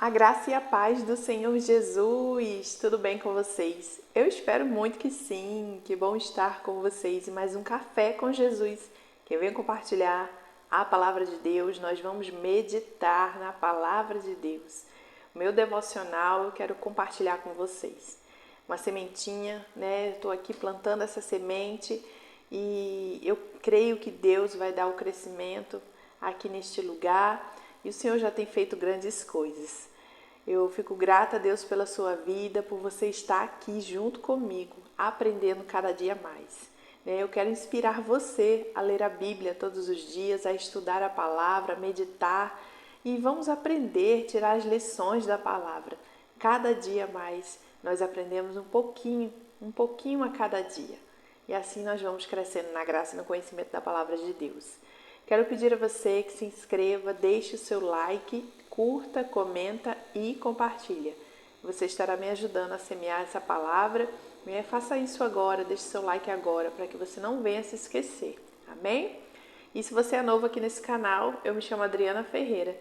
A graça e a paz do Senhor Jesus, tudo bem com vocês? Eu espero muito que sim, que bom estar com vocês e mais um Café com Jesus, que eu venho compartilhar a Palavra de Deus, nós vamos meditar na Palavra de Deus. O meu devocional eu quero compartilhar com vocês. Uma sementinha, né? Estou aqui plantando essa semente e eu creio que Deus vai dar o crescimento aqui neste lugar e o Senhor já tem feito grandes coisas. Eu fico grata a Deus pela sua vida, por você estar aqui junto comigo, aprendendo cada dia mais. Eu quero inspirar você a ler a Bíblia todos os dias, a estudar a palavra, a meditar e vamos aprender, tirar as lições da palavra. Cada dia mais nós aprendemos um pouquinho a cada dia. E assim nós vamos crescendo na graça e no conhecimento da palavra de Deus. Quero pedir a você que se inscreva, deixe o seu like, curta, comenta e compartilha. Você estará me ajudando a semear essa palavra. Faça isso agora, deixe seu like agora, para que você não venha se esquecer. Amém? E se você é novo aqui nesse canal, eu me chamo Adriana Ferreira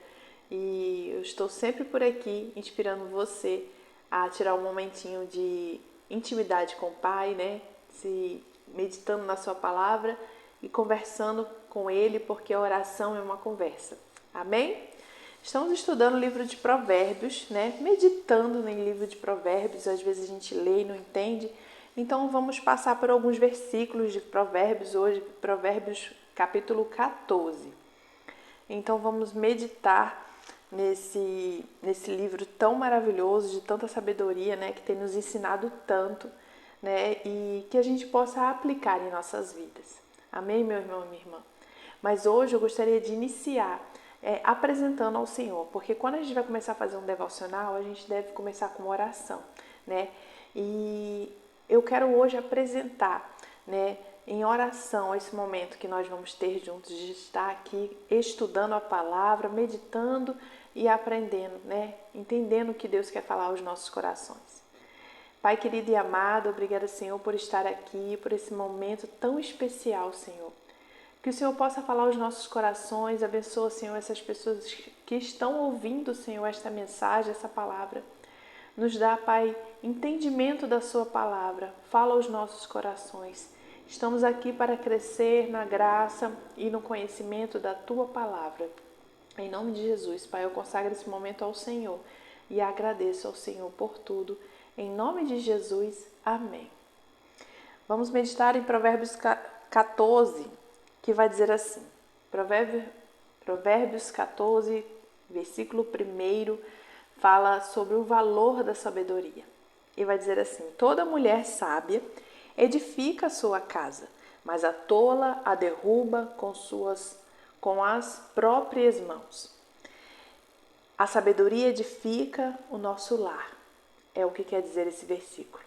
e eu estou sempre por aqui inspirando você a tirar um momentinho de intimidade com o Pai, né? Se meditando na sua palavra e conversando com Ele, porque a oração é uma conversa. Amém? Estamos estudando o livro de Provérbios, né? Meditando no livro de Provérbios, às vezes a gente lê e não entende. Então vamos passar por alguns versículos de Provérbios hoje, Provérbios capítulo 14. Então vamos meditar nesse livro tão maravilhoso, de tanta sabedoria, né? Que tem nos ensinado tanto, né? E que a gente possa aplicar em nossas vidas. Amém, meu irmão e minha irmã? Mas hoje eu gostaria de iniciar apresentando ao Senhor, porque quando a gente vai começar a fazer um devocional, a gente deve começar com uma oração, né? E eu quero hoje apresentar, né, em oração esse momento que nós vamos ter juntos de estar aqui estudando a palavra, meditando e aprendendo, né? Entendendo o que Deus quer falar aos nossos corações. Pai querido e amado, obrigada, Senhor, por estar aqui, por esse momento tão especial, Senhor. Que o Senhor possa falar aos nossos corações, abençoa, Senhor, essas pessoas que estão ouvindo, Senhor, esta mensagem, essa palavra. Nos dá, Pai, entendimento da sua palavra, fala aos nossos corações. Estamos aqui para crescer na graça e no conhecimento da tua palavra. Em nome de Jesus, Pai, eu consagro esse momento ao Senhor e agradeço ao Senhor por tudo. Em nome de Jesus, amém. Vamos meditar em Provérbios 14, que vai dizer assim, Provérbios 14, versículo 1, fala sobre o valor da sabedoria. E vai dizer assim, toda mulher sábia edifica a sua casa, mas a tola a derruba com as próprias mãos. A sabedoria edifica o nosso lar, é o que quer dizer esse versículo.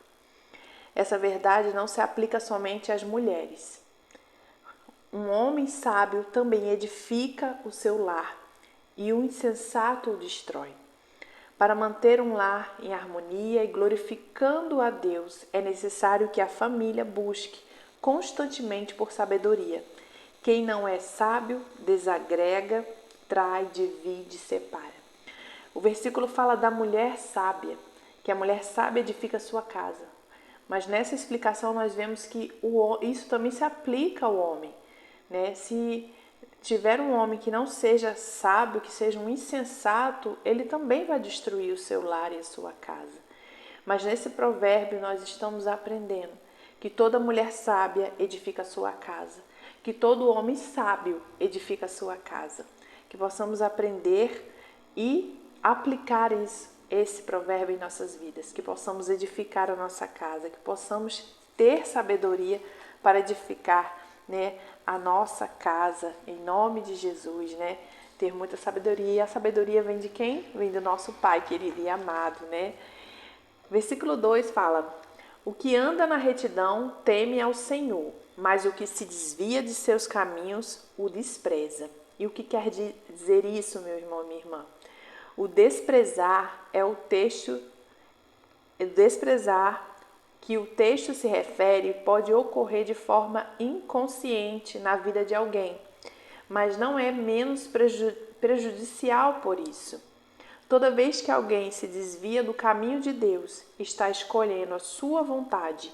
Essa verdade não se aplica somente às mulheres. Um homem sábio também edifica o seu lar e o insensato o destrói. Para manter um lar em harmonia e glorificando a Deus, é necessário que a família busque constantemente por sabedoria. Quem não é sábio desagrega, trai, divide, separa. O versículo fala da mulher sábia, que a mulher sábia edifica a sua casa. Mas nessa explicação nós vemos que isso também se aplica ao homem, né? Se tiver um homem que não seja sábio, que seja um insensato, ele também vai destruir o seu lar e a sua casa. Mas nesse provérbio nós estamos aprendendo que toda mulher sábia edifica a sua casa, que todo homem sábio edifica a sua casa. Que possamos aprender e aplicar esse provérbio em nossas vidas, que possamos edificar a nossa casa, que possamos ter sabedoria para edificar, né, a nossa casa, em nome de Jesus, né? Ter muita sabedoria. E a sabedoria vem de quem? Vem do nosso Pai querido e amado, né? Versículo 2 fala: o que anda na retidão teme ao Senhor, mas o que se desvia de seus caminhos o despreza. E o que quer dizer isso, meu irmão e minha irmã? O desprezar é o desprezar que o texto se refere pode ocorrer de forma inconsciente na vida de alguém, mas não é menos prejudicial por isso. Toda vez que alguém se desvia do caminho de Deus, está escolhendo a sua vontade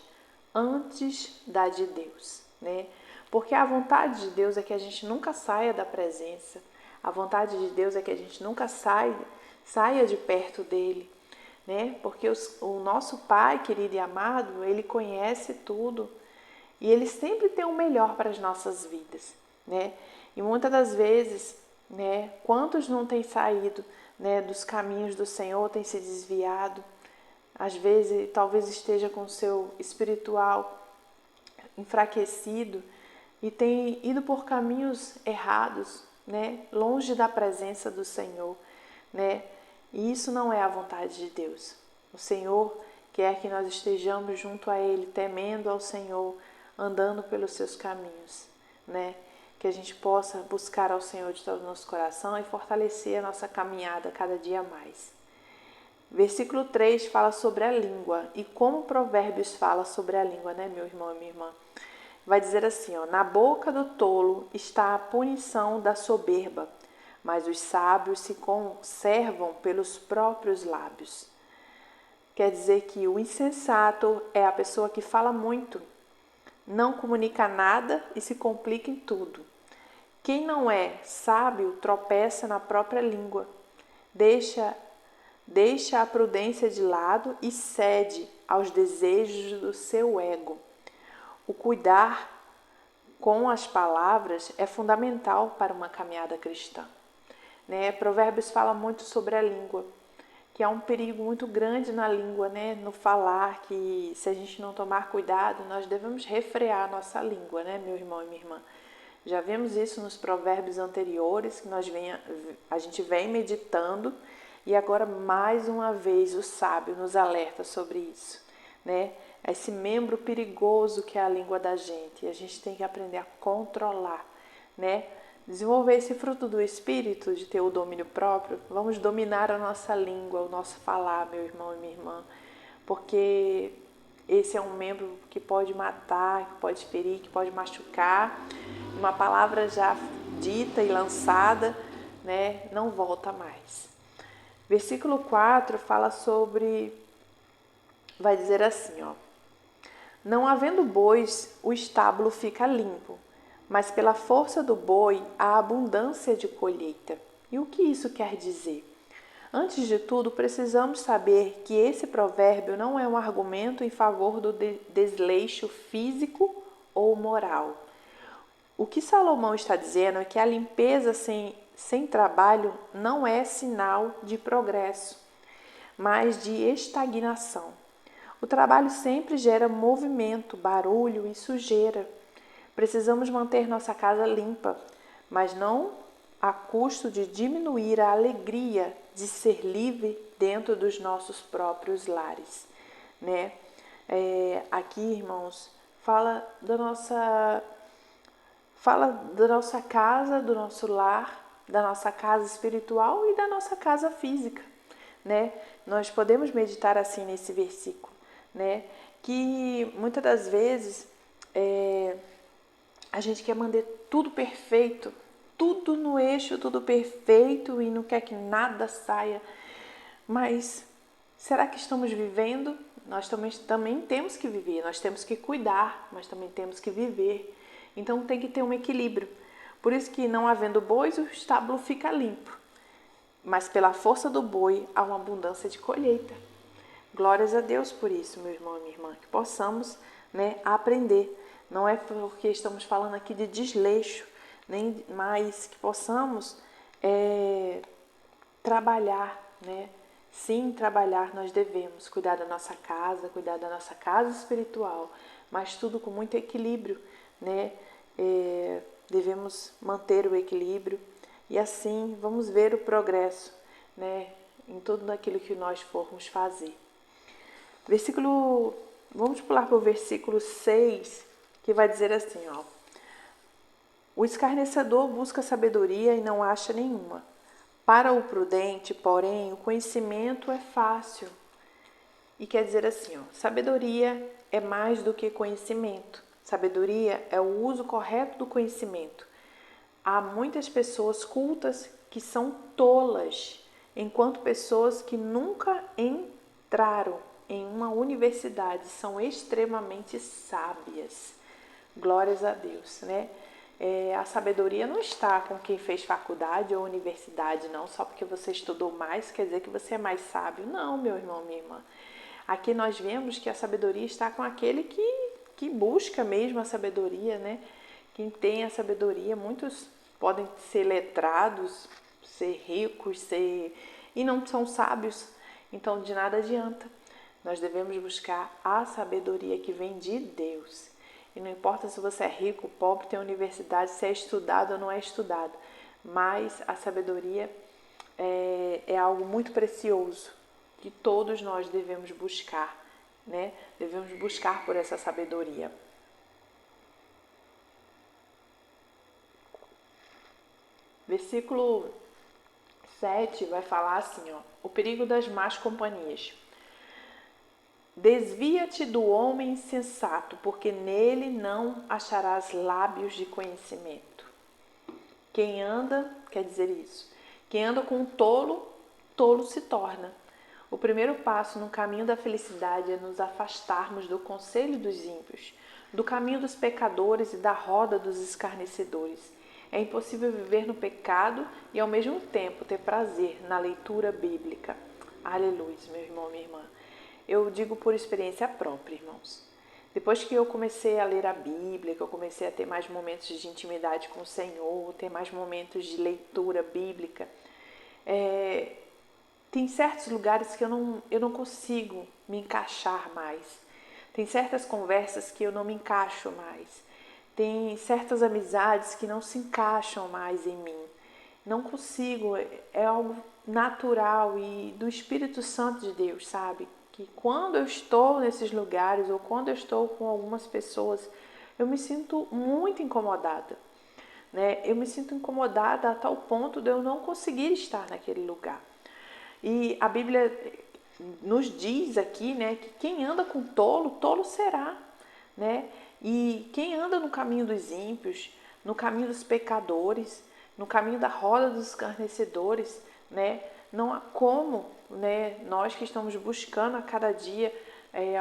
antes da de Deus, né? Porque a vontade de Deus é que a gente nunca saia da presença. A vontade de Deus é que a gente nunca saia de perto dele, né? Porque o nosso Pai, querido e amado, ele conhece tudo e ele sempre tem o melhor para as nossas vidas, né? E muitas das vezes, né, quantos não têm saído, né, dos caminhos do Senhor, têm se desviado, às vezes talvez esteja com o seu espiritual enfraquecido e tem ido por caminhos errados, né, longe da presença do Senhor, né? E isso não é a vontade de Deus. O Senhor quer que nós estejamos junto a Ele, temendo ao Senhor, andando pelos seus caminhos, né? Que a gente possa buscar ao Senhor de todo o nosso coração e fortalecer a nossa caminhada cada dia mais. Versículo 3 fala sobre a língua e como Provérbios fala sobre a língua, né, meu irmão e minha irmã? Vai dizer assim, ó: na boca do tolo está a punição da soberba, mas os sábios se conservam pelos próprios lábios. Quer dizer que o insensato é a pessoa que fala muito, não comunica nada e se complica em tudo. Quem não é sábio tropeça na própria língua, deixa a prudência de lado e cede aos desejos do seu ego. O cuidar com as palavras é fundamental para uma caminhada cristã, né? Provérbios fala muito sobre a língua, que há um perigo muito grande na língua, né? No falar, que se a gente não tomar cuidado, nós devemos refrear a nossa língua, né, meu irmão e minha irmã? Já vimos isso nos provérbios anteriores, que a gente vem meditando, e agora mais uma vez o sábio nos alerta sobre isso, né? Esse membro perigoso que é a língua da gente, e a gente tem que aprender a controlar, né? Desenvolver esse fruto do Espírito, de ter o domínio próprio. Vamos dominar a nossa língua, o nosso falar, meu irmão e minha irmã, porque esse é um membro que pode matar, que pode ferir, que pode machucar. Uma palavra já dita e lançada, né, não volta mais. Versículo 4 fala sobre, vai dizer assim, ó: não havendo bois, o estábulo fica limpo, mas pela força do boi há abundância de colheita. E o que isso quer dizer? Antes de tudo, precisamos saber que esse provérbio não é um argumento em favor do desleixo físico ou moral. O que Salomão está dizendo é que a limpeza sem trabalho não é sinal de progresso, mas de estagnação. O trabalho sempre gera movimento, barulho e sujeira. Precisamos manter nossa casa limpa, mas não a custo de diminuir a alegria de ser livre dentro dos nossos próprios lares, né? Aqui, irmãos, fala da nossa casa, do nosso lar, da nossa casa espiritual e da nossa casa física, né? Nós podemos meditar assim nesse versículo, né? Que muitas das vezes a gente quer manter tudo perfeito, tudo no eixo, tudo perfeito e não quer que nada saia. Mas será que estamos vivendo? Nós também temos que viver, nós temos que cuidar, mas também temos que viver. Então tem que ter um equilíbrio. Por isso que não havendo bois, o estábulo fica limpo. Mas pela força do boi há uma abundância de colheita. Glórias a Deus por isso, meu irmão e minha irmã, que possamos, né, aprender. Não é porque estamos falando aqui de desleixo, nem mais que possamos trabalhar, né? Sim, trabalhar nós devemos, cuidar da nossa casa espiritual, mas tudo com muito equilíbrio, né? Devemos manter o equilíbrio e assim vamos ver o progresso, né? Em tudo aquilo que nós formos fazer. Vamos pular para o versículo 6, que vai dizer assim, ó: o escarnecedor busca sabedoria e não acha nenhuma. Para o prudente, porém, o conhecimento é fácil. E quer dizer assim, ó: sabedoria é mais do que conhecimento. Sabedoria é o uso correto do conhecimento. Há muitas pessoas cultas que são tolas enquanto pessoas que nunca entraram em uma universidade são extremamente sábias. Glórias a Deus, né? A sabedoria não está com quem fez faculdade ou universidade, não. Só porque você estudou mais quer dizer que você é mais sábio. Não, meu irmão, minha irmã. Aqui nós vemos que a sabedoria está com aquele que busca mesmo a sabedoria, né? Quem tem a sabedoria, muitos podem ser letrados, ser ricos, e não são sábios. Então, de nada adianta. Nós devemos buscar a sabedoria que vem de Deus. E não importa se você é rico, pobre, tem universidade, se é estudado ou não é estudado. Mas a sabedoria é algo muito precioso que todos nós devemos buscar, né? Devemos buscar por essa sabedoria. Versículo 7 vai falar assim, ó, o perigo das más companhias. Desvia-te do homem insensato, porque nele não acharás lábios de conhecimento. Quem anda, quer dizer isso, quem anda com um tolo, tolo se torna. O primeiro passo no caminho da felicidade é nos afastarmos do conselho dos ímpios, do caminho dos pecadores e da roda dos escarnecedores. É impossível viver no pecado e ao mesmo tempo ter prazer na leitura bíblica. Aleluia, meu irmão, minha irmã. Eu digo por experiência própria, irmãos. Depois que eu comecei a ler a Bíblia, que eu comecei a ter mais momentos de intimidade com o Senhor, ter mais momentos de leitura bíblica, tem certos lugares que eu não consigo me encaixar mais. Tem certas conversas que eu não me encaixo mais. Tem certas amizades que não se encaixam mais em mim. Não consigo, é algo natural e do Espírito Santo de Deus, sabe? Que quando eu estou nesses lugares ou quando eu estou com algumas pessoas, eu me sinto muito incomodada, né? Eu me sinto incomodada a tal ponto de eu não conseguir estar naquele lugar. E a Bíblia nos diz aqui, né, que quem anda com tolo, tolo será, né? E quem anda no caminho dos ímpios, no caminho dos pecadores, no caminho da roda dos escarnecedores, né? Não há como, né, nós que estamos buscando a cada dia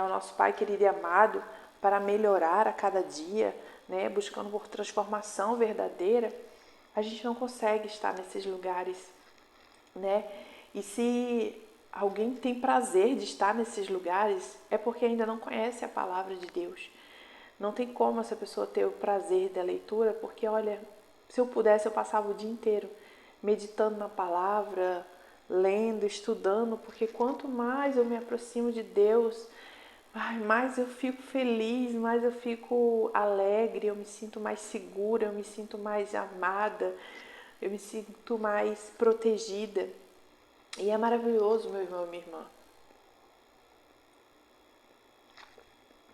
ao nosso Pai querido e amado para melhorar a cada dia, né, buscando por transformação verdadeira, a gente não consegue estar nesses lugares, né? E se alguém tem prazer de estar nesses lugares, é porque ainda não conhece a palavra de Deus. Não tem como essa pessoa ter o prazer da leitura, porque olha, se eu pudesse eu passava o dia inteiro meditando na palavra, lendo, estudando, porque quanto mais eu me aproximo de Deus, mais eu fico feliz, mais eu fico alegre, eu me sinto mais segura, eu me sinto mais amada, eu me sinto mais protegida. E é maravilhoso, meu irmão e minha irmã,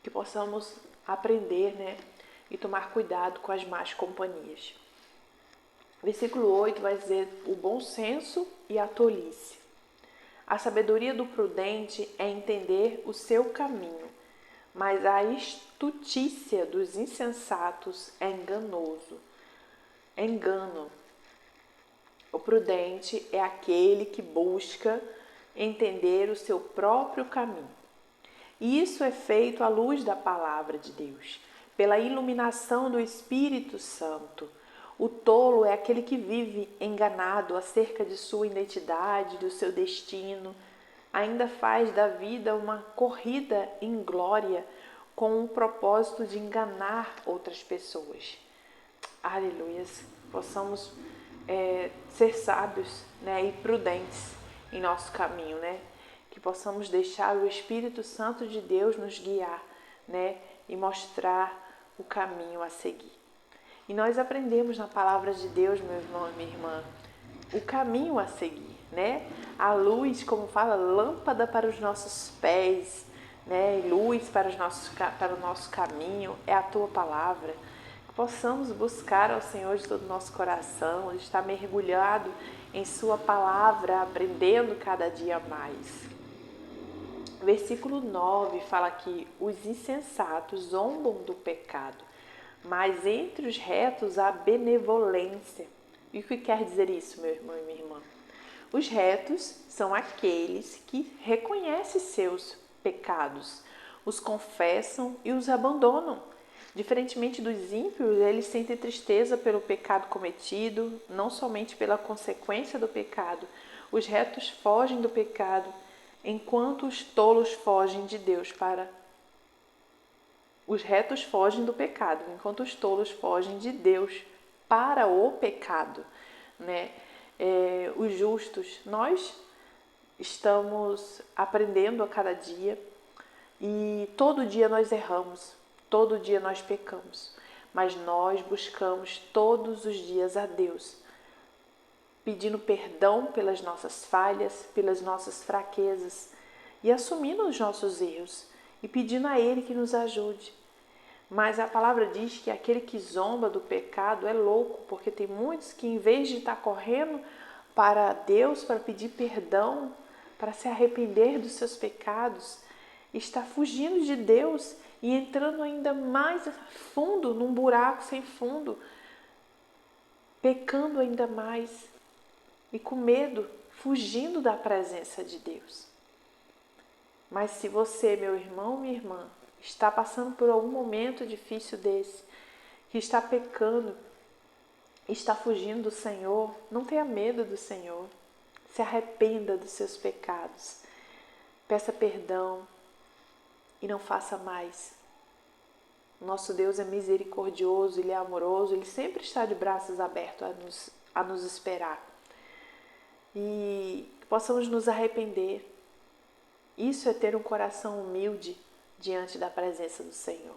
que possamos aprender, né, e tomar cuidado com as más companhias. Versículo 8 vai dizer o bom senso e a tolice. A sabedoria do prudente é entender o seu caminho, mas a estutícia dos insensatos é enganoso. É engano. O prudente é aquele que busca entender o seu próprio caminho. E isso é feito à luz da palavra de Deus, pela iluminação do Espírito Santo. O tolo é aquele que vive enganado acerca de sua identidade, do seu destino. Ainda faz da vida uma corrida em glória com o propósito de enganar outras pessoas. Aleluias! Possamos ser sábios, né, e prudentes em nosso caminho, né? Que possamos deixar o Espírito Santo de Deus nos guiar, né, e mostrar o caminho a seguir. E nós aprendemos na palavra de Deus, meu irmão e minha irmã, o caminho a seguir, né? A luz, como fala, lâmpada para os nossos pés, né? E luz para o nosso caminho é a tua palavra. Que possamos buscar ao Senhor de todo o nosso coração, estar mergulhado em sua palavra, aprendendo cada dia mais. Versículo 9 fala que os insensatos zombam do pecado, mas entre os retos há benevolência. E o que quer dizer isso, meu irmão e minha irmã? Os retos são aqueles que reconhecem seus pecados, os confessam e os abandonam. Diferentemente dos ímpios, eles sentem tristeza pelo pecado cometido, não somente pela consequência do pecado. Os retos fogem do pecado, enquanto os tolos fogem de Deus para... Os retos fogem do pecado, enquanto os tolos fogem de Deus para o pecado, né? Os justos, nós estamos aprendendo a cada dia e todo dia nós erramos, todo dia nós pecamos, mas nós buscamos todos os dias a Deus, pedindo perdão pelas nossas falhas, pelas nossas fraquezas e assumindo os nossos erros e pedindo a Ele que nos ajude. Mas a palavra diz que aquele que zomba do pecado é louco, porque tem muitos que, em vez de estar correndo para Deus, para pedir perdão, para se arrepender dos seus pecados, está fugindo de Deus e entrando ainda mais fundo, num buraco sem fundo, pecando ainda mais e com medo, fugindo da presença de Deus. Mas se você, meu irmão, minha irmã, está passando por algum momento difícil desse, que está pecando, está fugindo do Senhor, não tenha medo do Senhor. Se arrependa dos seus pecados. Peça perdão e não faça mais. Nosso Deus é misericordioso, Ele é amoroso, Ele sempre está de braços abertos a nos esperar. E que possamos nos arrepender. Isso é ter um coração humilde diante da presença do Senhor.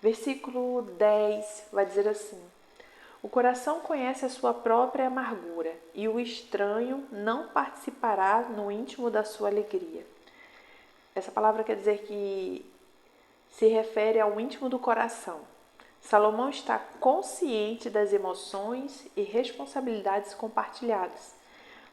Versículo 10 vai dizer assim: o coração conhece a sua própria amargura e o estranho não participará no íntimo da sua alegria. Essa palavra quer dizer que se refere ao íntimo do coração. Salomão está consciente das emoções e responsabilidades compartilhadas.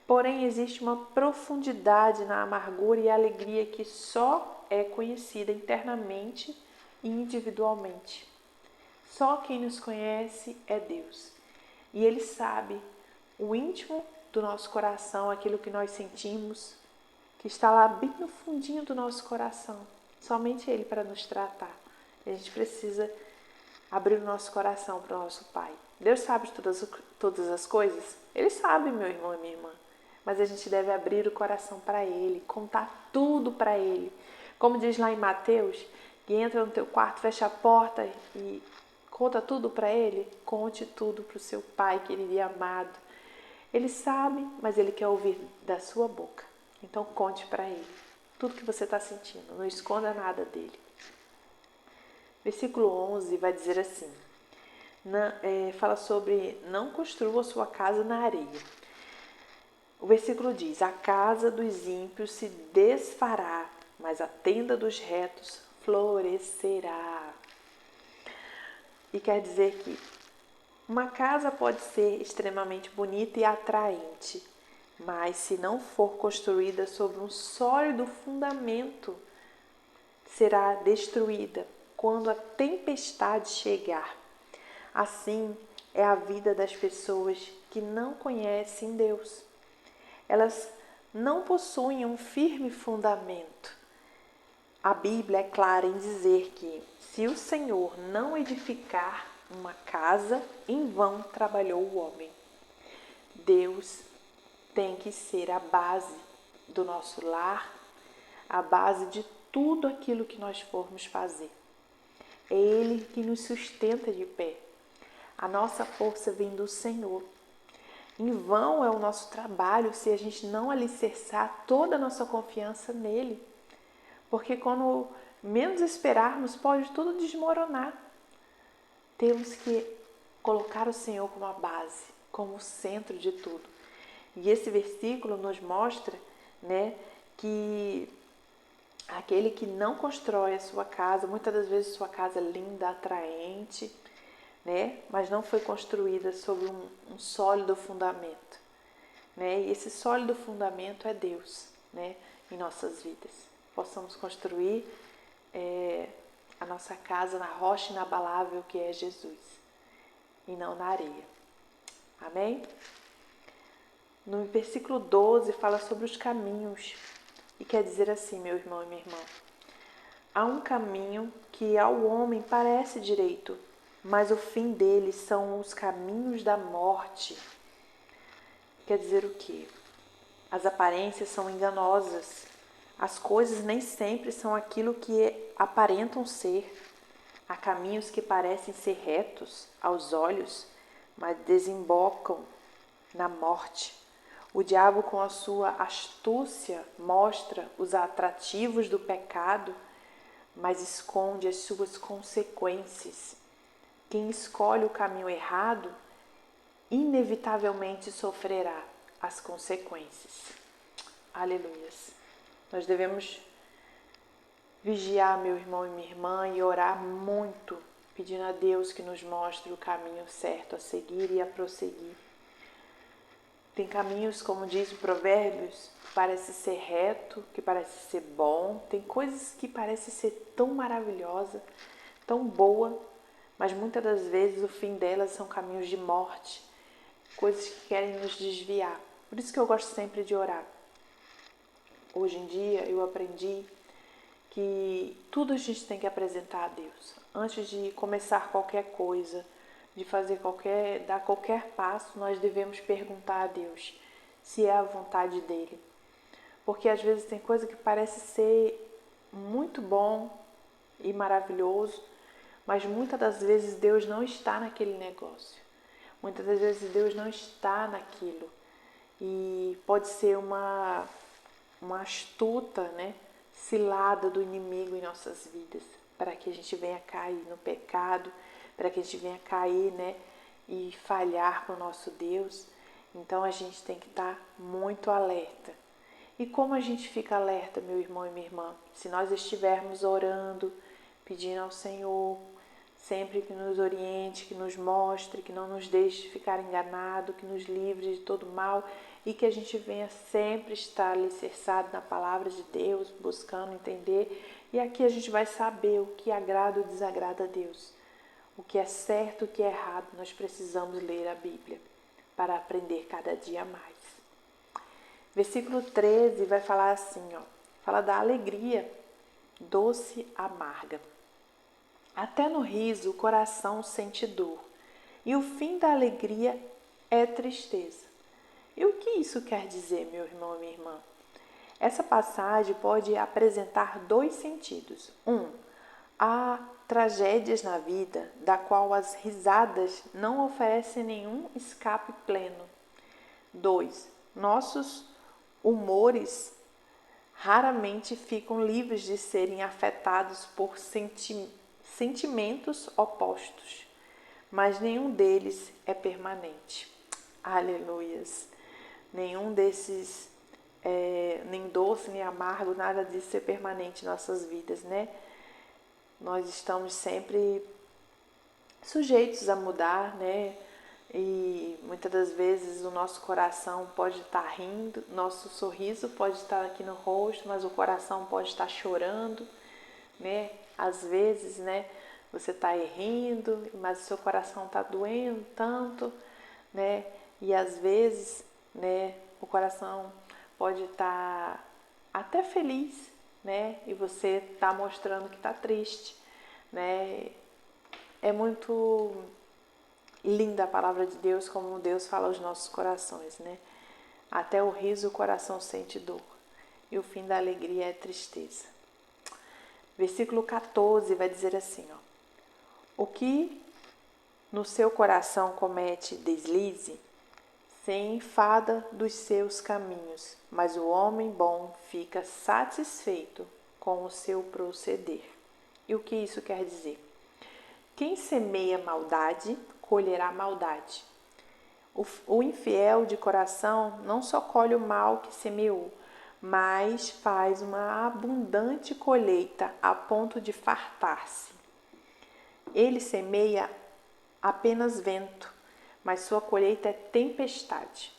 Porém, existe uma profundidade na amargura e alegria que só é conhecida internamente e individualmente. Só quem nos conhece é Deus. E Ele sabe o íntimo do nosso coração, aquilo que nós sentimos, que está lá bem no fundinho do nosso coração. Somente Ele para nos tratar. E a gente precisa abrir o nosso coração para o nosso Pai. Deus sabe de todas as coisas? Ele sabe, meu irmão e minha irmã. Mas a gente deve abrir o coração para Ele, contar tudo para Ele. Como diz lá em Mateus, que entra no teu quarto, fecha a porta e conta tudo para Ele. Conte tudo para o seu Pai querido e amado. Ele sabe, mas Ele quer ouvir da sua boca. Então conte para Ele tudo que você está sentindo. Não esconda nada dele. Versículo 11 vai dizer assim, fala sobre não construa sua casa na areia. O versículo diz, a casa dos ímpios se desfará, mas a tenda dos retos florescerá. E quer dizer que uma casa pode ser extremamente bonita e atraente, mas se não for construída sobre um sólido fundamento, será destruída quando a tempestade chegar. Assim é a vida das pessoas que não conhecem Deus. Elas não possuem um firme fundamento. A Bíblia é clara em dizer que, se o Senhor não edificar uma casa, em vão trabalhou o homem. Deus tem que ser a base do nosso lar, a base de tudo aquilo que nós formos fazer. É Ele que nos sustenta de pé. A nossa força vem do Senhor. Em vão é o nosso trabalho se a gente não alicerçar toda a nossa confiança nele. Porque quando menos esperarmos, pode tudo desmoronar. Temos que colocar o Senhor como a base, como o centro de tudo. E esse versículo nos mostra, que aquele que não constrói a sua casa, muitas das vezes sua casa é linda, atraente, mas não foi construída sobre um sólido fundamento. E esse sólido fundamento é Deus, em nossas vidas. Possamos construir a nossa casa na rocha inabalável que é Jesus, e não na areia. Amém? No versículo 12 fala sobre os caminhos e quer dizer assim, meu irmão e minha irmã: há um caminho que ao homem parece direito, mas o fim dele são os caminhos da morte. Quer dizer o quê? As aparências são enganosas. As coisas nem sempre são aquilo que aparentam ser. Há caminhos que parecem ser retos aos olhos, mas desembocam na morte. O diabo, com a sua astúcia, mostra os atrativos do pecado, mas esconde as suas consequências. Quem escolhe o caminho errado, inevitavelmente sofrerá as consequências. Aleluias. Nós devemos vigiar, meu irmão e minha irmã, e orar muito, pedindo a Deus que nos mostre o caminho certo a seguir e a prosseguir. Tem caminhos, como diz o Provérbios, que parece ser reto, que parece ser bom. Tem coisas que parecem ser tão maravilhosa, tão boa, mas muitas das vezes o fim delas são caminhos de morte, coisas que querem nos desviar. Por isso que eu gosto sempre de orar. Hoje em dia eu aprendi que tudo a gente tem que apresentar a Deus. Antes de começar qualquer coisa, de dar qualquer passo, nós devemos perguntar a Deus se é a vontade dele. Porque às vezes tem coisa que parece ser muito bom e maravilhoso, mas muitas das vezes Deus não está naquele negócio. Muitas das vezes Deus não está naquilo. E pode ser uma astuta, cilada do inimigo em nossas vidas, para que a gente venha cair no pecado, para que a gente venha cair, e falhar com o nosso Deus. Então a gente tem que estar muito alerta. E como a gente fica alerta, meu irmão e minha irmã? Se nós estivermos orando, pedindo ao Senhor, sempre que nos oriente, que nos mostre, que não nos deixe ficar enganado, que nos livre de todo mal e que a gente venha sempre estar alicerçado na palavra de Deus, buscando entender. E aqui a gente vai saber o que agrada ou desagrada a Deus. O que é certo, o que é errado. Nós precisamos ler a Bíblia para aprender cada dia mais. Versículo 13 vai falar assim, fala da alegria doce amarga. Até no riso o coração sente dor, e o fim da alegria é tristeza. E o que isso quer dizer, meu irmão e minha irmã? Essa passagem pode apresentar dois sentidos. Há tragédias na vida da qual as risadas não oferecem nenhum escape pleno. 2. Nossos humores raramente ficam livres de serem afetados por sentimentos opostos, mas nenhum deles é permanente. Aleluias! Nenhum desses, nem doce, nem amargo, nada disso é permanente em nossas vidas, Nós estamos sempre sujeitos a mudar, E muitas das vezes o nosso coração pode estar rindo, nosso sorriso pode estar aqui no rosto, mas o coração pode estar chorando, Às vezes, você está rindo, mas o seu coração está doendo tanto, E às vezes, o coração pode estar até feliz, E você está mostrando que está triste, É muito linda a palavra de Deus, como Deus fala aos nossos corações, Até o riso o coração sente dor, e o fim da alegria é tristeza. Versículo 14 vai dizer assim, o que no seu coração comete deslize, se enfada dos seus caminhos, mas o homem bom fica satisfeito com o seu proceder. E o que isso quer dizer? Quem semeia maldade, colherá maldade. O infiel de coração não só colhe o mal que semeou, mas faz uma abundante colheita a ponto de fartar-se. Ele semeia apenas vento, mas sua colheita é tempestade.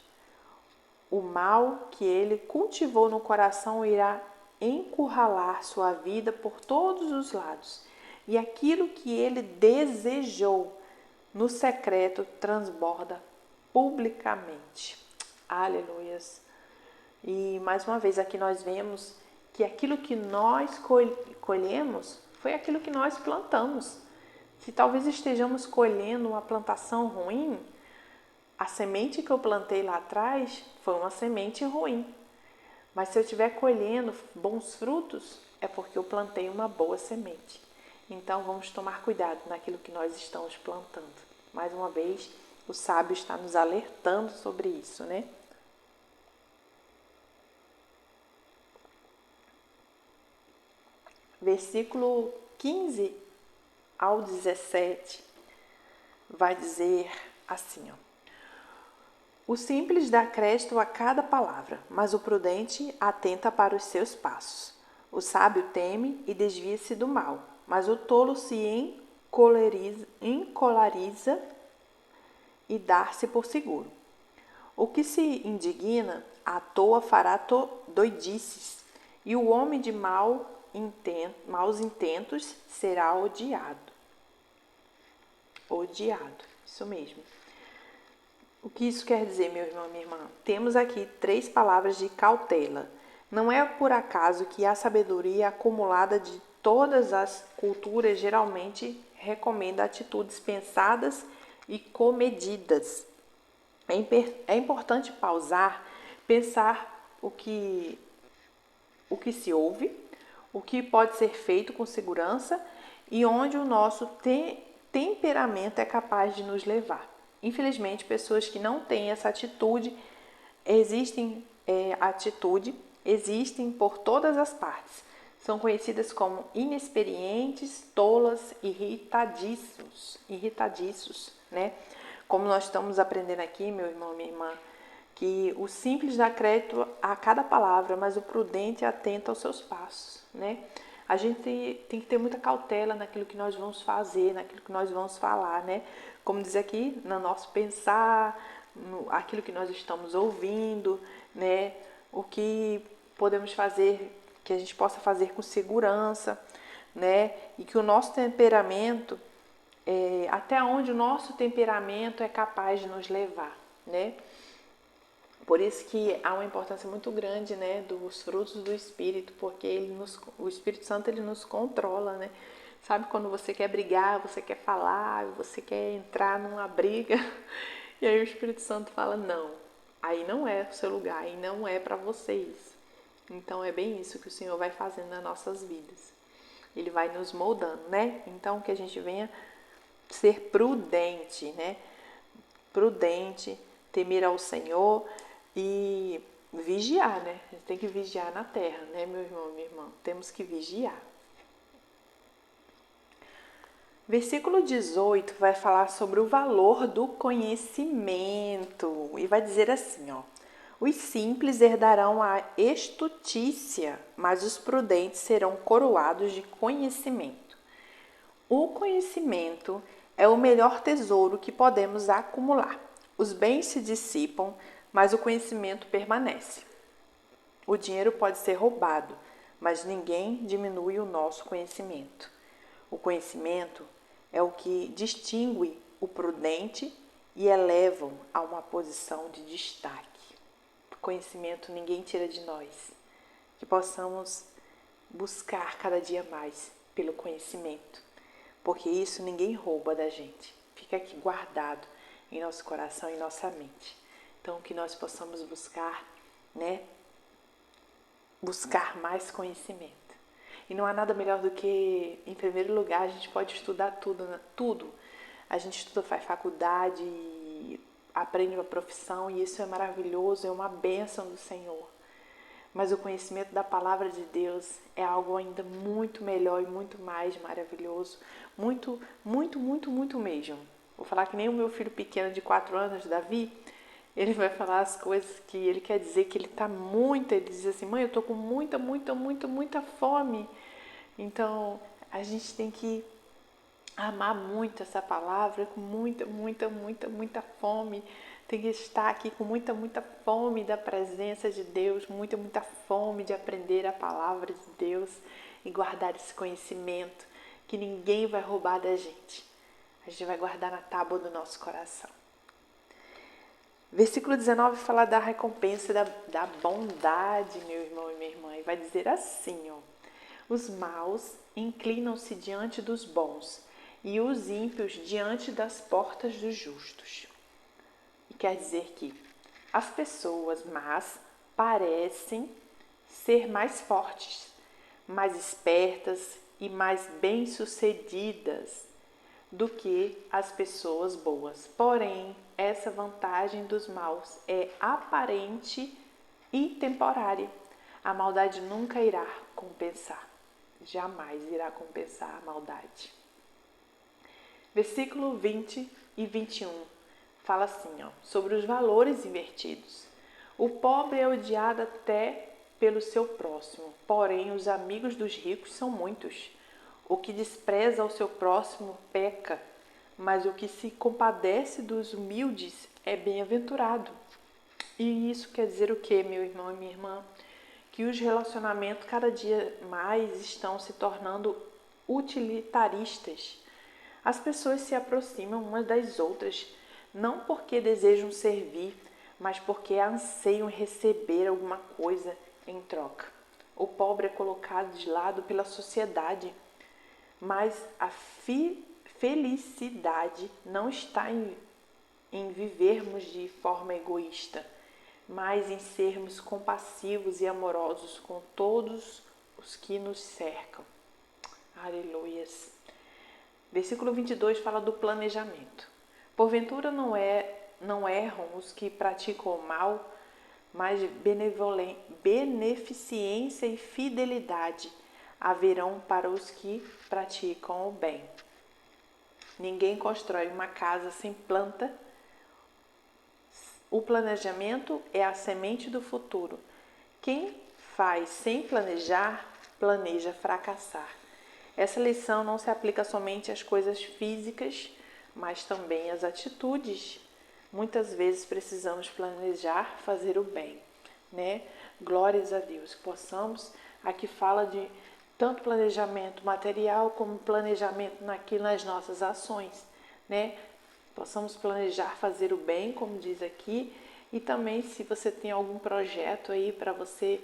O mal que ele cultivou no coração irá encurralar sua vida por todos os lados, e aquilo que ele desejou no secreto transborda publicamente. Aleluias. E mais uma vez aqui nós vemos que aquilo que nós colhemos foi aquilo que nós plantamos. Se talvez estejamos colhendo uma plantação ruim, a semente que eu plantei lá atrás foi uma semente ruim. Mas se eu estiver colhendo bons frutos, é porque eu plantei uma boa semente. Então vamos tomar cuidado naquilo que nós estamos plantando. Mais uma vez, o sábio está nos alertando sobre isso, né? Versículo 15 ao 17 vai dizer assim, ó. O simples dá crédito a cada palavra, mas o prudente atenta para os seus passos. O sábio teme e desvia-se do mal, mas o tolo se encolariza e dá-se por seguro. O que se indigna, à toa fará doidices, e o homem de maus intentos será odiado. Odiado, isso mesmo. O que isso quer dizer, meu irmão e minha irmã? Temos aqui 3 palavras de cautela. Não é por acaso que a sabedoria acumulada de todas as culturas geralmente recomenda atitudes pensadas e comedidas. É importante pausar, pensar o que se ouve, o que pode ser feito com segurança e onde o nosso temperamento é capaz de nos levar. Infelizmente, pessoas que não têm essa atitude existem por todas as partes. São conhecidas como inexperientes, tolas, irritadiços, né? Como nós estamos aprendendo aqui, meu irmão, minha irmã, que o simples dá crédito a cada palavra, mas o prudente atenta aos seus passos, né? A gente tem que ter muita cautela naquilo que nós vamos fazer, naquilo que nós vamos falar, né? Como diz aqui, no nosso pensar, aquilo que nós estamos ouvindo, né? O que podemos fazer, que a gente possa fazer com segurança, né? E que o nosso temperamento, até onde o nosso temperamento é capaz de nos levar, né? Por isso que há uma importância muito grande, né, dos frutos do Espírito, porque o Espírito Santo ele nos controla, né? Sabe quando você quer brigar, você quer falar, você quer entrar numa briga, e aí o Espírito Santo fala, não, aí não é o seu lugar, aí não é para vocês. Então é bem isso que o Senhor vai fazendo nas nossas vidas. Ele vai nos moldando, né? Então que a gente venha ser prudente, né? Prudente, temer ao Senhor e vigiar, né? A gente tem que vigiar na terra, né, meu irmão e minha irmã? Temos que vigiar. Versículo 18 vai falar sobre o valor do conhecimento e vai dizer assim, ó: os simples herdarão a estutícia, mas os prudentes serão coroados de conhecimento. O conhecimento é o melhor tesouro que podemos acumular. Os bens se dissipam, mas o conhecimento permanece. O dinheiro pode ser roubado, mas ninguém diminui o nosso conhecimento. O conhecimento é o que distingue o prudente e eleva-o a uma posição de destaque. O conhecimento ninguém tira de nós. Que possamos buscar cada dia mais pelo conhecimento, porque isso ninguém rouba da gente. Fica aqui guardado em nosso coração e nossa mente. Então, que nós possamos buscar, né? Buscar mais conhecimento. E não há nada melhor do que, em primeiro lugar, a gente pode estudar tudo. A gente estuda, faz faculdade, aprende uma profissão e isso é maravilhoso, é uma bênção do Senhor. Mas o conhecimento da palavra de Deus é algo ainda muito melhor e muito mais maravilhoso. Muito, muito, muito, muito mesmo. Vou falar que nem o meu filho pequeno de 4 anos, Davi, ele vai falar as coisas que ele quer dizer que ele está muito, ele diz assim, mãe, eu estou com muita, muita, muita, muita fome. Então, a gente tem que amar muito essa palavra, com muita, muita, muita, muita fome. Tem que estar aqui com muita, muita fome da presença de Deus, muita, muita fome de aprender a palavra de Deus e guardar esse conhecimento que ninguém vai roubar da gente. A gente vai guardar na tábua do nosso coração. Versículo 19 fala da recompensa da bondade, meu irmão e minha irmã, e vai dizer assim, ó: os maus inclinam-se diante dos bons, e os ímpios diante das portas dos justos. E quer dizer que as pessoas más parecem ser mais fortes, mais espertas e mais bem-sucedidas do que as pessoas boas. Porém, essa vantagem dos maus é aparente e temporária. A maldade nunca irá compensar. Jamais irá compensar a maldade. Versículo 20 e 21 fala assim, ó, sobre os valores invertidos. O pobre é odiado até pelo seu próximo, porém os amigos dos ricos são muitos. O que despreza o seu próximo peca, mas o que se compadece dos humildes é bem-aventurado. E isso quer dizer o quê, meu irmão e minha irmã? Que os relacionamentos cada dia mais estão se tornando utilitaristas. As pessoas se aproximam umas das outras, não porque desejam servir, mas porque anseiam receber alguma coisa em troca. O pobre é colocado de lado pela sociedade, mas a felicidade não está em vivermos de forma egoísta, mas em sermos compassivos e amorosos com todos os que nos cercam. Aleluias. Versículo 22 fala do planejamento. Porventura não erram os que praticam o mal, mas beneficência e fidelidade haverão para os que praticam o bem. Ninguém constrói uma casa sem planta. O planejamento é a semente do futuro. Quem faz sem planejar, planeja fracassar. Essa lição não se aplica somente às coisas físicas, mas também às atitudes. Muitas vezes precisamos planejar fazer o bem, né? Glórias a Deus, que possamos, aqui fala de tanto planejamento material como planejamento nas nossas ações, né? Possamos planejar fazer o bem, como diz aqui, e também se você tem algum projeto aí para você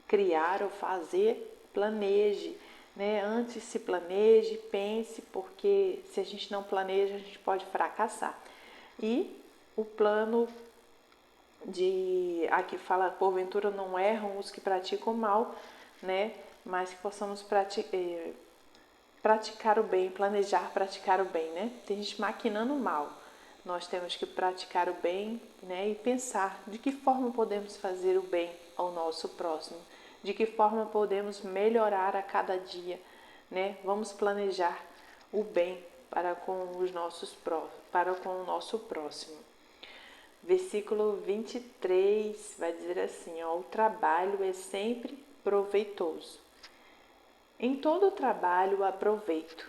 criar ou fazer, planeje, né? Antes se planeje, pense, porque se a gente não planeja, a gente pode fracassar. E o plano aqui fala, porventura não erram os que praticam o mal, né? Mas que possamos praticar o bem, planejar praticar o bem, né? Tem gente maquinando o mal. Nós temos que praticar o bem, né? E pensar de que forma podemos fazer o bem ao nosso próximo, de que forma podemos melhorar a cada dia, né? Vamos planejar o bem para com o nosso próximo. Versículo 23 vai dizer assim, ó, o trabalho é sempre proveitoso. Em todo o trabalho há proveito,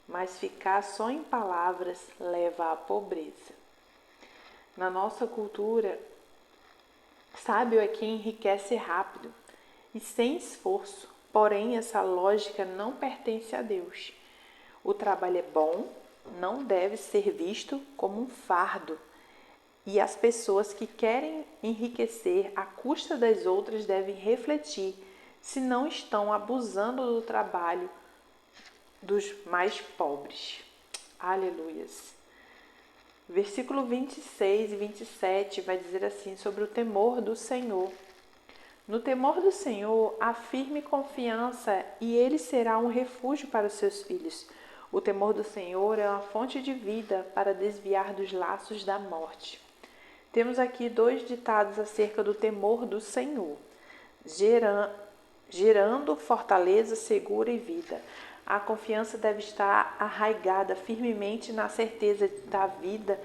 mas ficar só em palavras leva à pobreza. Na nossa cultura, sábio é quem enriquece rápido e sem esforço, porém essa lógica não pertence a Deus. O trabalho é bom, não deve ser visto como um fardo, e as pessoas que querem enriquecer à custa das outras devem refletir se não estão abusando do trabalho dos mais pobres. Aleluias. Versículo 26 e 27 vai dizer assim sobre o temor do Senhor. No temor do Senhor há firme confiança e ele será um refúgio para os seus filhos. O temor do Senhor é uma fonte de vida para desviar dos laços da morte. Temos aqui 2 ditados acerca do temor do Senhor, gerando fortaleza segura e vida. A confiança deve estar arraigada firmemente na certeza da vida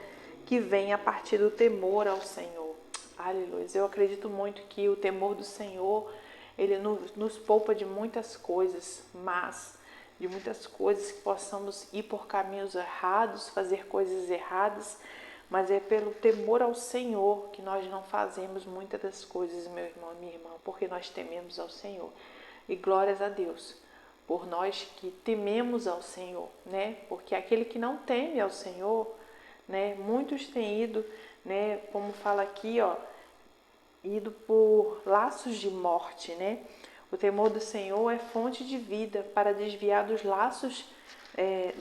que vem a partir do temor ao Senhor. Aleluia. Eu acredito muito que o temor do Senhor, ele nos poupa de muitas coisas, mas de muitas coisas que possamos ir por caminhos errados, fazer coisas erradas, mas é pelo temor ao Senhor que nós não fazemos muitas das coisas, meu irmão e minha irmã, porque nós tememos ao Senhor. E glórias a Deus por nós que tememos ao Senhor, né? Porque aquele que não teme ao Senhor, né? Muitos têm ido, né? Como fala aqui, ó, ido por laços de morte, né? O temor do Senhor é fonte de vida para desviar dos laços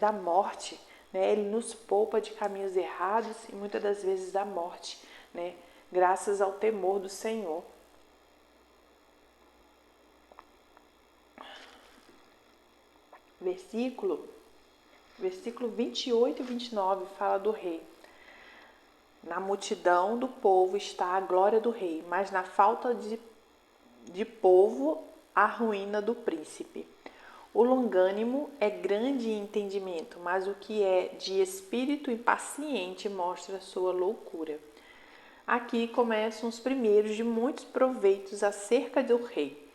da morte, né? Ele nos poupa de caminhos errados e muitas das vezes da morte, né? Graças ao temor do Senhor. Versículo 28 e 29 fala do rei. Na multidão do povo está a glória do rei, mas na falta de povo, a ruína do príncipe. O longânimo é grande em entendimento, mas o que é de espírito impaciente mostra sua loucura. Aqui começam os primeiros de muitos proveitos acerca do rei.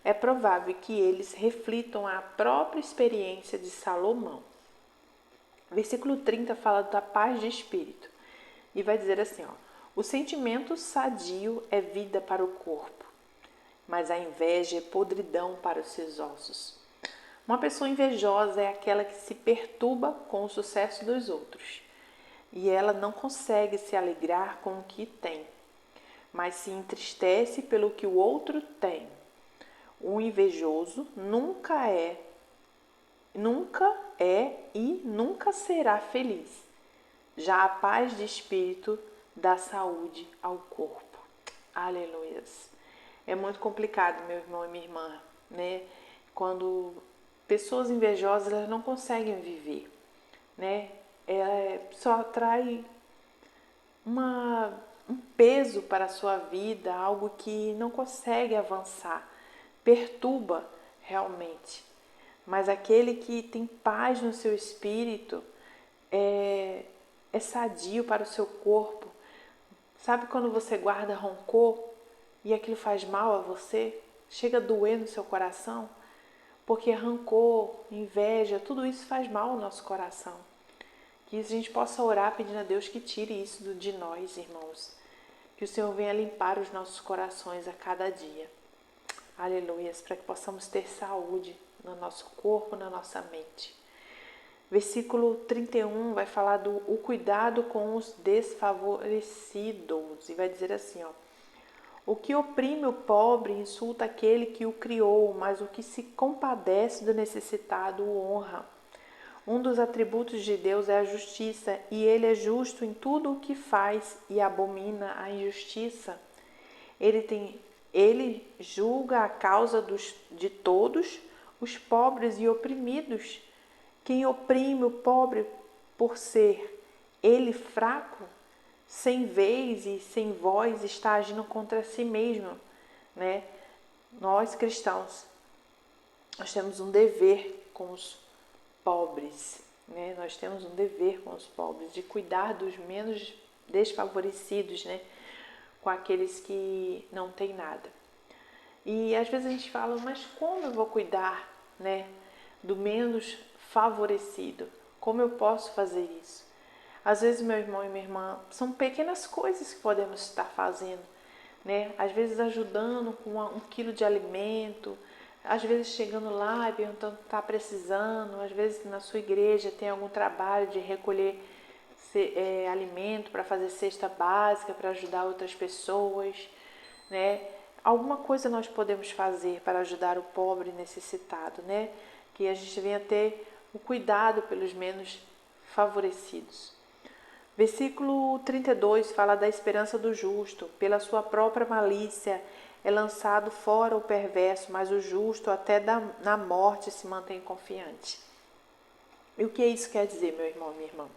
É provável que eles reflitam a própria experiência de Salomão. Versículo 30 fala da paz de espírito e vai dizer assim, ó: o sentimento sadio é vida para o corpo, mas a inveja é podridão para os seus ossos. Uma pessoa invejosa é aquela que se perturba com o sucesso dos outros e ela não consegue se alegrar com o que tem, mas se entristece pelo que o outro tem. O invejoso nunca é e nunca será feliz. Já a paz de espírito dá saúde ao corpo. Aleluias. É muito complicado, meu irmão e minha irmã, né? Quando pessoas invejosas elas não conseguem viver, né? Só atrai um peso para a sua vida, algo que não consegue avançar, perturba realmente. Mas aquele que tem paz no seu espírito é sadio para o seu corpo. Sabe quando você guarda rancor e aquilo faz mal a você? Chega a doer no seu coração? Porque rancor, inveja, tudo isso faz mal ao nosso coração. Que a gente possa orar pedindo a Deus que tire isso de nós, irmãos. Que o Senhor venha limpar os nossos corações a cada dia. Aleluias, para que possamos ter saúde no nosso corpo, na nossa mente. Versículo 31 vai falar do o cuidado com os desfavorecidos. E vai dizer assim, ó: o que oprime o pobre insulta aquele que o criou, mas o que se compadece do necessitado o honra. Um dos atributos de Deus é a justiça, e Ele é justo em tudo o que faz e abomina a injustiça. Ele julga a causa de todos os pobres e oprimidos. Quem oprime o pobre por ser ele fraco, sem vez e sem voz, está agindo contra si mesmo, né? Nós cristãos, nós temos um dever com os pobres, né? Nós temos um dever com os pobres de cuidar dos menos desfavorecidos, né? Com aqueles que não têm nada. E às vezes a gente fala, mas como eu vou cuidar, né, do menos favorecido? Como eu posso fazer isso? Às vezes, meu irmão e minha irmã, são pequenas coisas que podemos estar fazendo, né? Às vezes ajudando com 1 quilo de alimento, às vezes chegando lá e perguntando se está precisando, às vezes na sua igreja tem algum trabalho de recolher alimento para fazer cesta básica, para ajudar outras pessoas, né? Alguma coisa nós podemos fazer para ajudar o pobre necessitado, né? Que a gente venha ter o cuidado pelos menos favorecidos. Versículo 32 fala da esperança do justo. Pela sua própria malícia é lançado fora o perverso, mas o justo até na morte se mantém confiante. E o que isso quer dizer, meu irmão e minha irmã?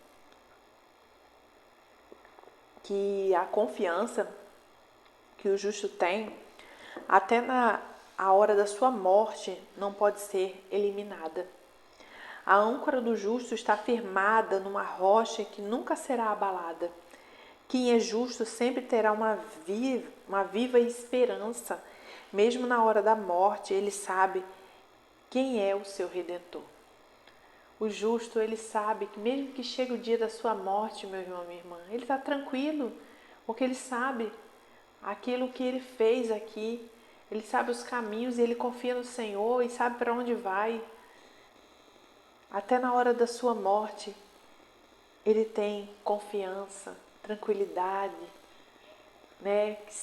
Que a confiança que o justo tem, até na hora da sua morte, não pode ser eliminada. A âncora do justo está firmada numa rocha que nunca será abalada. Quem é justo sempre terá uma viva esperança. Mesmo na hora da morte, ele sabe quem é o seu Redentor. O justo, ele sabe que mesmo que chegue o dia da sua morte, meu irmão, minha irmã, ele está tranquilo, porque ele sabe aquilo que ele fez aqui. Ele sabe os caminhos e ele confia no Senhor e sabe para onde vai. Até na hora da sua morte, ele tem confiança, tranquilidade, né? Que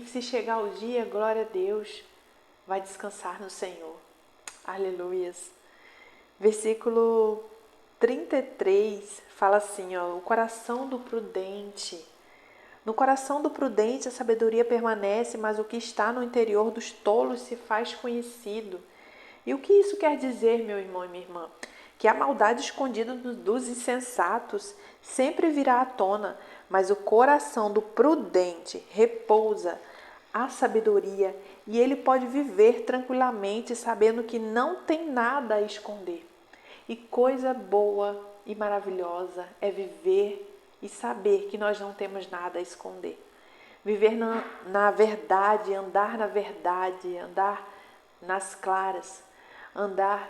se chegar o dia, glória a Deus, vai descansar no Senhor. Aleluias. Versículo 33 fala assim, ó, o coração do prudente. No coração do prudente a sabedoria permanece, mas o que está no interior dos tolos se faz conhecido. E o que isso quer dizer, meu irmão e minha irmã? Que a maldade escondida dos insensatos sempre virá à tona, mas o coração do prudente repousa a sabedoria e ele pode viver tranquilamente sabendo que não tem nada a esconder. E coisa boa e maravilhosa é viver e saber que nós não temos nada a esconder. Viver na verdade, andar nas claras, andar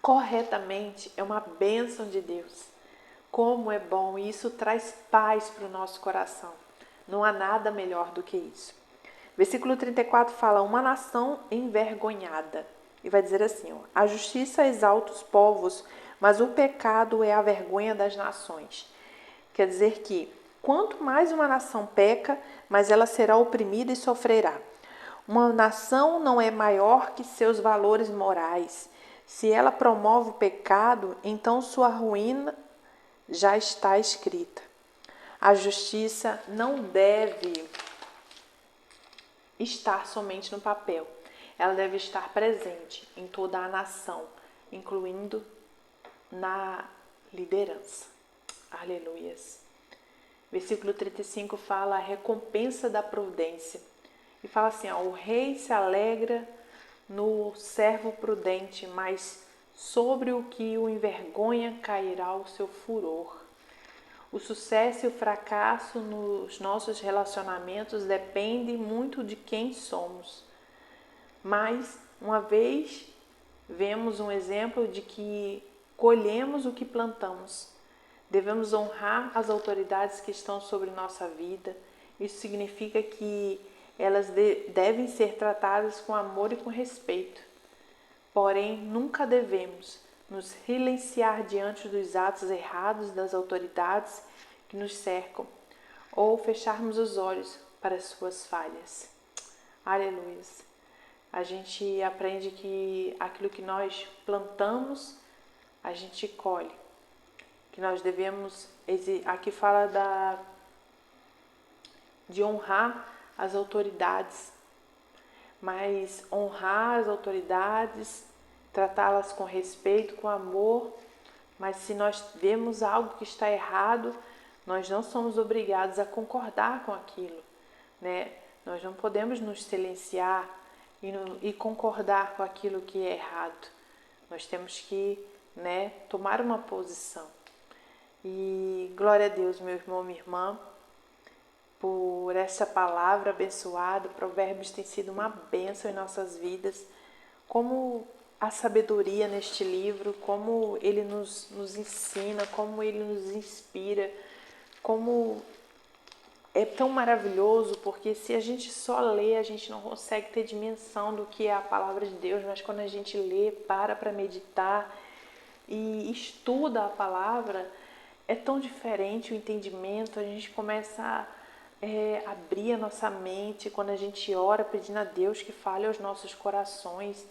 corretamente é uma bênção de Deus. Como é bom, e isso traz paz para o nosso coração. Não há nada melhor do que isso. Versículo 34 fala, uma nação envergonhada. E vai dizer assim, ó, a justiça exalta os povos, mas o pecado é a vergonha das nações. Quer dizer que, quanto mais uma nação peca, mais ela será oprimida e sofrerá. Uma nação não é maior que seus valores morais. Se ela promove o pecado, então sua ruína já está escrita. A justiça não deve estar somente no papel. Ela deve estar presente em toda a nação, incluindo na liderança. Aleluias. Versículo 35 fala a recompensa da prudência. E fala assim, ó, o rei se alegra no servo prudente, mas sobre o que o envergonha cairá o seu furor. O sucesso e o fracasso nos nossos relacionamentos depende muito de quem somos. Mas, uma vez, vemos um exemplo de que colhemos o que plantamos. Devemos honrar as autoridades que estão sobre nossa vida. Isso significa que elas devem ser tratadas com amor e com respeito. Porém, nunca devemos nos silenciar diante dos atos errados das autoridades que nos cercam ou fecharmos os olhos para as suas falhas. Aleluia. A gente aprende que aquilo que nós plantamos, a gente colhe. Que nós devemos, aqui fala de honrar as autoridades, mas honrar as autoridades, tratá-las com respeito, com amor, mas se nós vemos algo que está errado, nós não somos obrigados a concordar com aquilo, né? Nós não podemos nos silenciar e concordar com aquilo que é errado. Nós temos que, né, tomar uma posição. E glória a Deus, meu irmão, minha irmã, por essa palavra abençoada. Provérbios tem sido uma bênção em nossas vidas. Como a sabedoria neste livro, como ele nos ensina, como ele nos inspira, como é tão maravilhoso, porque se a gente só lê, a gente não consegue ter dimensão do que é a palavra de Deus, mas quando a gente lê, para meditar e estuda a palavra, é tão diferente o entendimento, a gente começa a abrir a nossa mente quando a gente ora pedindo a Deus que fale aos nossos corações.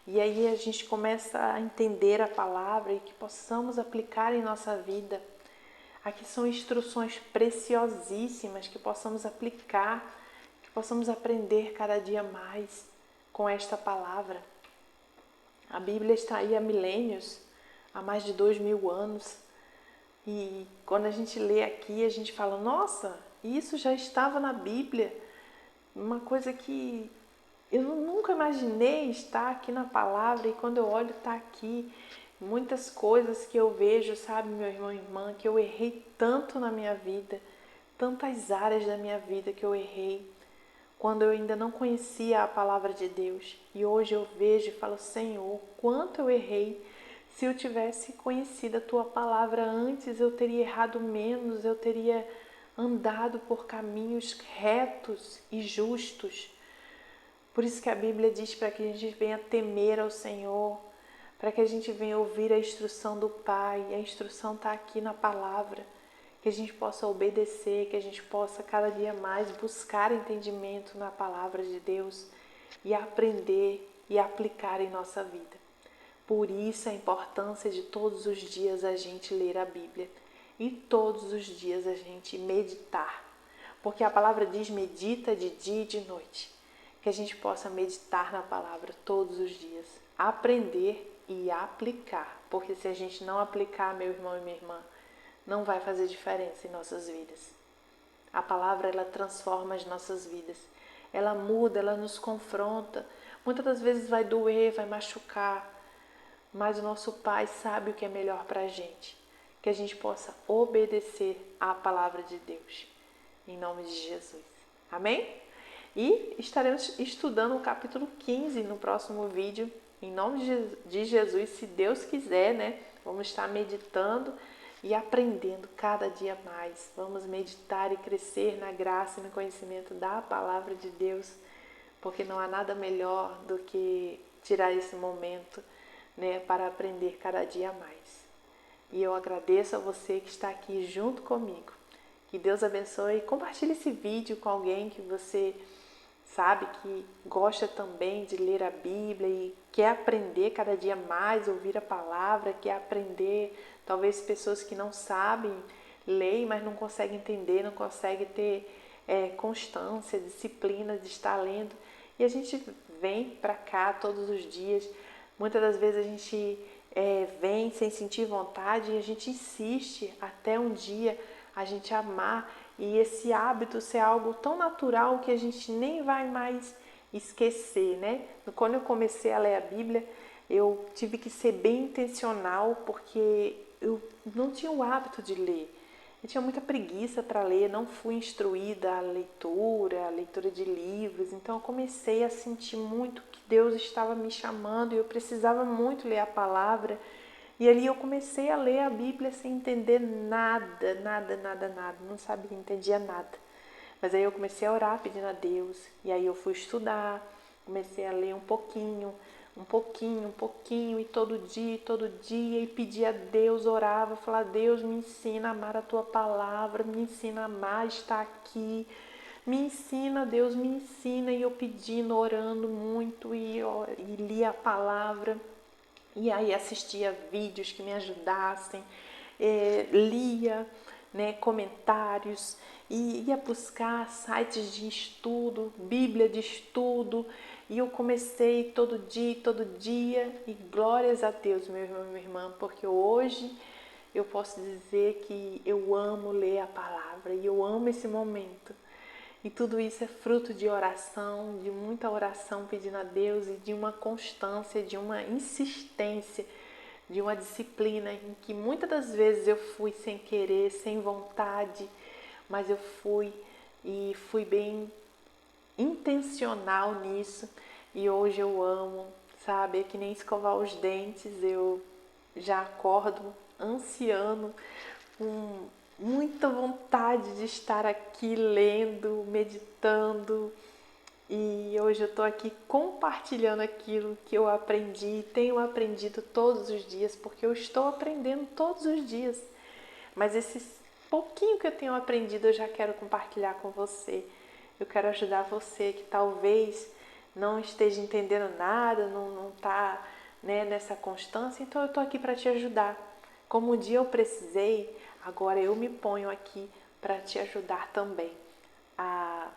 E aí a gente começa a entender a palavra e que possamos aplicar em nossa vida. Aqui são instruções preciosíssimas que possamos aplicar, que possamos aprender cada dia mais com esta palavra. A Bíblia está aí há milênios, há mais de 2000 anos. E quando a gente lê aqui, a gente fala, nossa, isso já estava na Bíblia. Uma coisa que eu nunca imaginei estar aqui na palavra, e quando eu olho está aqui. Muitas coisas que eu vejo, sabe, meu irmão e irmã, que eu errei tanto na minha vida, tantas áreas da minha vida que eu errei, quando eu ainda não conhecia a palavra de Deus. E hoje eu vejo e falo, Senhor, quanto eu errei. Se eu tivesse conhecido a Tua palavra antes, eu teria errado menos, eu teria andado por caminhos retos e justos. Por isso que a Bíblia diz para que a gente venha temer ao Senhor, para que a gente venha ouvir a instrução do Pai. A instrução está aqui na palavra. que a gente possa obedecer, que a gente possa cada dia mais buscar entendimento na palavra de Deus e aprender e aplicar em nossa vida. Por isso a importância de todos os dias a gente ler a Bíblia e todos os dias a gente meditar. Porque a palavra diz medita de dia e de noite. Que a gente possa meditar na palavra todos os dias, aprender e aplicar. Porque se a gente não aplicar, meu irmão e minha irmã, não vai fazer diferença em nossas vidas. A palavra, ela transforma as nossas vidas. Ela muda, ela nos confronta. Muitas das vezes vai doer, vai machucar. Mas o nosso Pai sabe o que é melhor para a gente. Que a gente possa obedecer à palavra de Deus. Em nome de Jesus. Amém? E estaremos estudando o capítulo 15 no próximo vídeo. Em nome de Jesus, se Deus quiser, né? Vamos estar meditando e aprendendo cada dia mais. Vamos meditar e crescer na graça e no conhecimento da palavra de Deus, porque não há nada melhor do que tirar esse momento, né, para aprender cada dia mais. E eu agradeço a você que está aqui junto comigo. Que Deus abençoe. Compartilhe esse vídeo com alguém que você sabe que gosta também de ler a Bíblia e quer aprender cada dia mais, ouvir a palavra, quer aprender. Talvez pessoas que não sabem, leem, mas não conseguem entender, não conseguem ter constância, disciplina de estar lendo. E a gente vem para cá todos os dias. Muitas das vezes a gente vem sem sentir vontade e a gente insiste até um dia a gente amar e esse hábito ser algo tão natural que a gente nem vai mais esquecer, né? Quando eu comecei a ler a Bíblia, eu tive que ser bem intencional porque eu não tinha o hábito de ler. Eu tinha muita preguiça para ler, não fui instruída a leitura de livros, então eu comecei a sentir muito que Deus estava me chamando e eu precisava muito ler a palavra. E ali eu comecei a ler a Bíblia sem entender nada, não sabia, entendia nada. Mas aí eu comecei a orar pedindo a Deus, e aí eu fui estudar, comecei a ler um pouquinho, e todo dia, e pedia a Deus, orava, falava, Deus, me ensina a amar a Tua palavra, me ensina a amar, estar aqui, me ensina, Deus, me ensina, e eu pedindo, orando muito, e lia a palavra. E aí assistia vídeos que me ajudassem, lia, né, comentários, e ia buscar sites de estudo, Bíblia de estudo, e eu comecei todo dia, e glórias a Deus, meu irmão e minha irmã, porque hoje eu posso dizer que eu amo ler a palavra, e eu amo esse momento. E tudo isso é fruto de oração, de muita oração pedindo a Deus e de uma constância, de uma insistência, de uma disciplina em que muitas das vezes eu fui sem querer, sem vontade, mas eu fui e fui bem intencional nisso e hoje eu amo, sabe? É que nem escovar os dentes, eu já acordo ansiando com muita vontade de estar aqui lendo, meditando. E hoje eu estou aqui compartilhando aquilo que eu aprendi, tenho aprendido todos os dias, porque eu estou aprendendo todos os dias. Mas esse pouquinho que eu tenho aprendido eu já quero compartilhar com você. Eu quero ajudar você que talvez não esteja entendendo nada, não está, né, nessa constância, então eu estou aqui para te ajudar. Como um dia eu precisei, agora eu me ponho aqui para te ajudar também a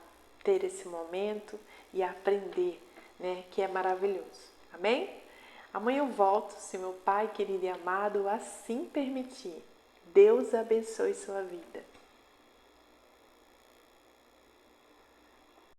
ter esse momento e a aprender, né, que é maravilhoso. Amém? Amanhã eu volto, se meu Pai querido e amado assim permitir. Deus abençoe sua vida.